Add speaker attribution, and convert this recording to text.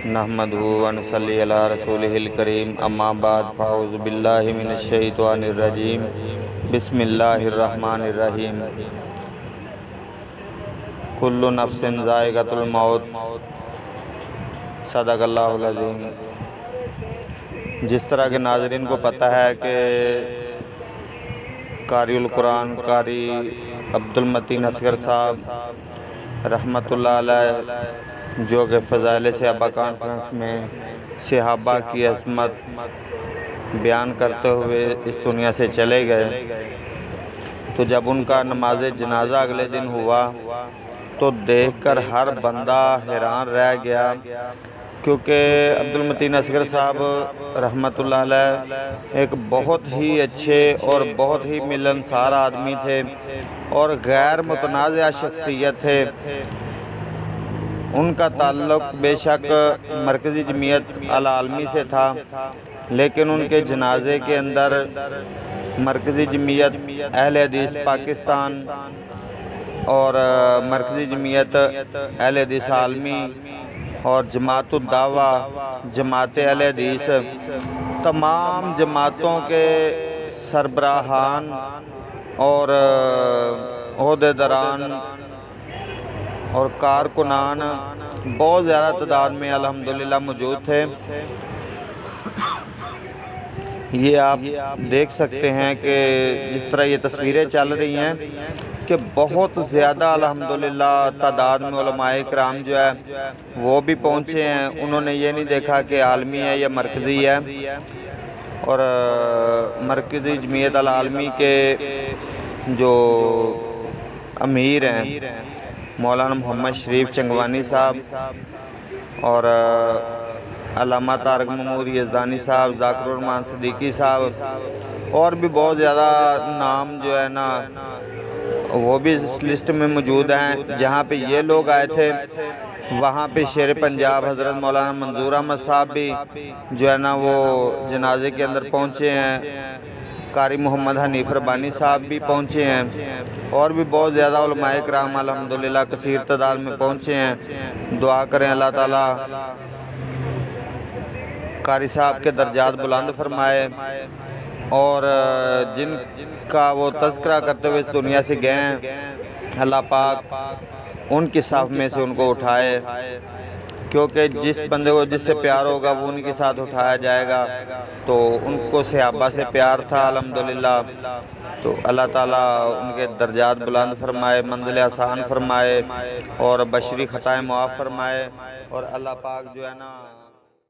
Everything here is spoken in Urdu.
Speaker 1: نحمدہ ونصلی علی رسولہ الکریم، اما بعد فاعوذ باللہ من الشیطان الرجیم، بسم اللہ الرحمن الرحیم۔ کل نفس ذائقۃ الموت، صدق اللہ العظیم۔ جس طرح کے ناظرین کو پتہ ہے کہ قاری القرآن قاری عبدالمتین اصغر صاحب رحمۃ اللہ علیہ جو کہ فضائل صحابہ کانفرنس میں صحابہ کی عظمت بیان کرتے ہوئے اس دنیا سے چلے گئے، تو جب ان کا نماز جنازہ اگلے دن ہوا تو دیکھ کر ہر بندہ حیران رہ گیا، کیونکہ عبدالمتین اصغر صاحب رحمۃ اللہ علیہ ایک بہت ہی اچھے اور بہت ہی ملنسار آدمی تھے اور غیر متنازع شخصیت تھے۔ ان کا تعلق بے شک مرکزی جمعیت العالمی سے تھا، لیکن ان کے جنازے کے اندر مرکزی جمعیت اہل حدیث پاکستان اور مرکزی جمعیت اہل حدیث عالمی اور جماعت الدعوہ، جماعت اہل حدیث، تمام جماعتوں کے سربراہان اور عہدیداران اور کارکنان بہت زیادہ تعداد میں الحمدللہ موجود تھے۔ یہ آپ دیکھ سکتے ہیں کہ جس طرح یہ تصویریں چل رہی ہیں کہ بہت زیادہ الحمدللہ تعداد میں علماء کرام جو ہے وہ بھی پہنچے ہیں۔ انہوں نے یہ نہیں دیکھا کہ عالمی ہے یا مرکزی ہے، اور مرکزی جمعیت العالمی کے جو امیر ہیں مولانا محمد شریف چنگوانی صاحب اور علامہ طارق محمود یزدانی صاحب، ذاکر الرحمان صدیقی صاحب اور بھی بہت زیادہ نام جو ہے نا وہ بھی اس لسٹ میں موجود ہیں۔ جہاں پہ یہ لوگ آئے تھے وہاں پہ شیر پنجاب حضرت مولانا منظور احمد صاحب بھی جو ہے نا وہ جنازے کے اندر پہنچے ہیں، قاری محمد حنیف ربانی صاحب بھی پہنچے ہیں، اور بھی بہت زیادہ علماء کرام الحمدللہ کثیر تعداد میں پہنچے ہیں۔ دعا کریں اللہ تعالیٰ قاری صاحب کے درجات بلند فرمائے، اور جن کا وہ تذکرہ کرتے ہوئے اس دنیا سے گئے ہیں اللہ پاک ان کی صف میں سے ان کو اٹھائے، کیونکہ جس بندے کو جس سے پیار ہوگا وہ ان کے ساتھ اٹھایا جائے گا۔ تو ان کو صحابہ سے پیار تھا الحمدللہ، تو اللہ تعالیٰ ان کے درجات بلند فرمائے، منزل آسان فرمائے اور بشری خطائیں معاف فرمائے، اور اللہ پاک جو ہے نا